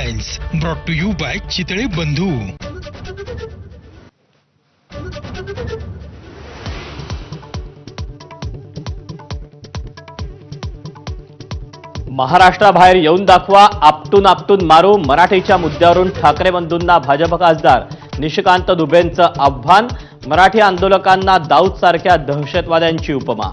Headlines brought to you by Chitale Bandhu. महाराष्ट्राबाहेर येऊन दाखवा, आपटून आपटून मारू। मराठीच्या मुद्द्यावरून ठाकरे बंधूंना भाजप खासदार निशिकांत दुबेंचं आव्हान। मराठी आंदोलकांना दाऊद सारख्या दहशतवाद्यांची उपमा।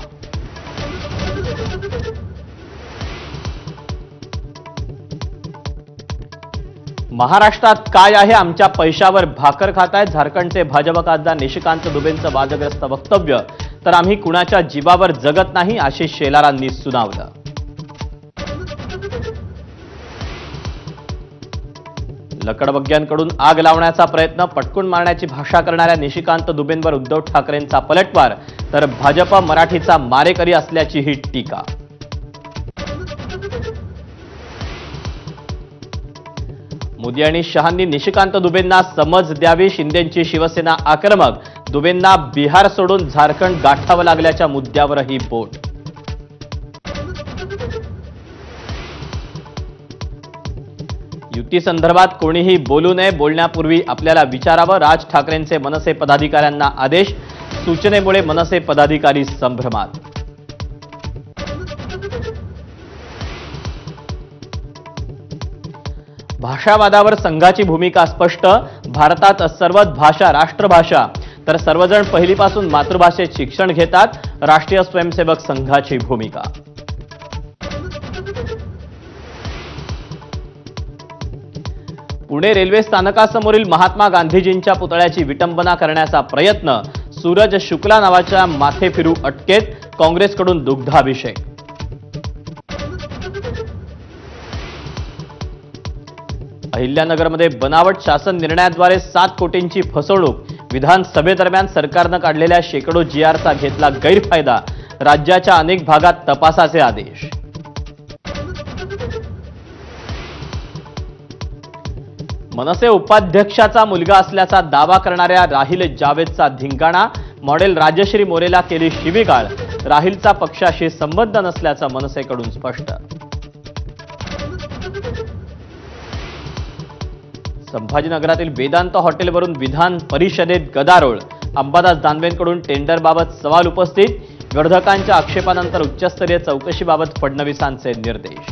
महाराष्ट्रात काय आहे, आमच्या पैशावर भाकर खातायत। झारखंडचे भाजप खासदार निशिकांत दुबेंचं वादग्रस्त वक्तव्य। तर आम्ही कुणाच्या जीवावर जगत नाही, आशिष शेलारांनी सुनावलं। लकडबग्ग्यांकडून आग लावण्याचा प्रयत्न, पटकून मारण्याची भाषा करणाऱ्या निशिकांत दुबेंवर उद्धव ठाकरेंचा पलटवार। तर भाजप मराठीचा मारेकरी असल्याची ही टीका। मोदी आणि शहांनी निशिकांत दुबेंना समज द्यावी। शिंदेंची शिवसेना आक्रमक, दुबेंना बिहार सोडून झारखंड गाठावं लागल्याच्या मुद्द्यावरही बोट। युती संदर्भात कोणीही बोलू नये, बोलण्यापूर्वी आपल्याला विचारावं। राज ठाकरेंचे मनसे पदाधिकाऱ्यांना आदेश। सूचनेमुळे मनसे पदाधिकारी संभ्रमात। भाषावादावर संघाची भूमिका स्पष्ट। भारतात सर्वच भाषा राष्ट्रभाषा, तर सर्वजण पहिलीपासून मातृभाषेत शिक्षण घेतात। राष्ट्रीय स्वयंसेवक संघाची भूमिका। पुणे रेल्वे स्थानकासमोरील महात्मा गांधीजींच्या पुतळ्याची विटंबना करण्याचा प्रयत्न। सूरज शुक्ला नावाच्या माथेफिरू अटकेत, काँग्रेसकडून दुग्धाभिषेक। अहिल्यानगरमध्ये बनावट शासन निर्णयाद्वारे 7 कोटींची फसवणूक। विधानसभेदरम्यान सरकारनं काढलेल्या शेकडो GRचा घेतला गैरफायदा। राज्याच्या अनेक भागात तपासाचे आदेश। मनसे उपाध्यक्षाचा मुलगा असल्याचा दावा करणाऱ्या राहिल जावेदचा धिंगाणा। मॉडेल राजश्री मोरेला केली शिवीगाळ। राहिलचा पक्षाशी संबंध नसल्याचं मनसेकडून स्पष्ट। संभाजीनगरातील वेदांत हॉटेलवरून विधान परिषदेत गदारोळ। अंबादास दानवेंकडून टेंडरबाबत सवाल उपस्थित। विरोधकांच्या आक्षेपानंतर उच्चस्तरीय चौकशीबाबत फडणवीसांचे निर्देश।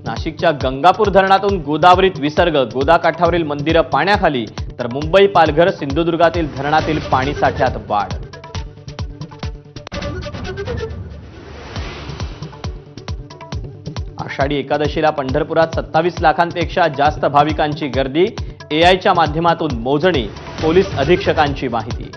नाशिकच्या गंगापूर धरणातून गोदावरीत विसर्ग। गोदाकाठावरील मंदिरं पाण्याखाली, तर मुंबई, पालघर, सिंधुदुर्गातील धरणातील पाणीसाठ्यात वाढ। आषाढी एकादशीला पंढरपुरात 27 लाखांपेक्षा जास्त भाविकांची गर्दी। AIच्या माध्यमातून मोजणी, पोलीस अधीक्षकांची माहिती।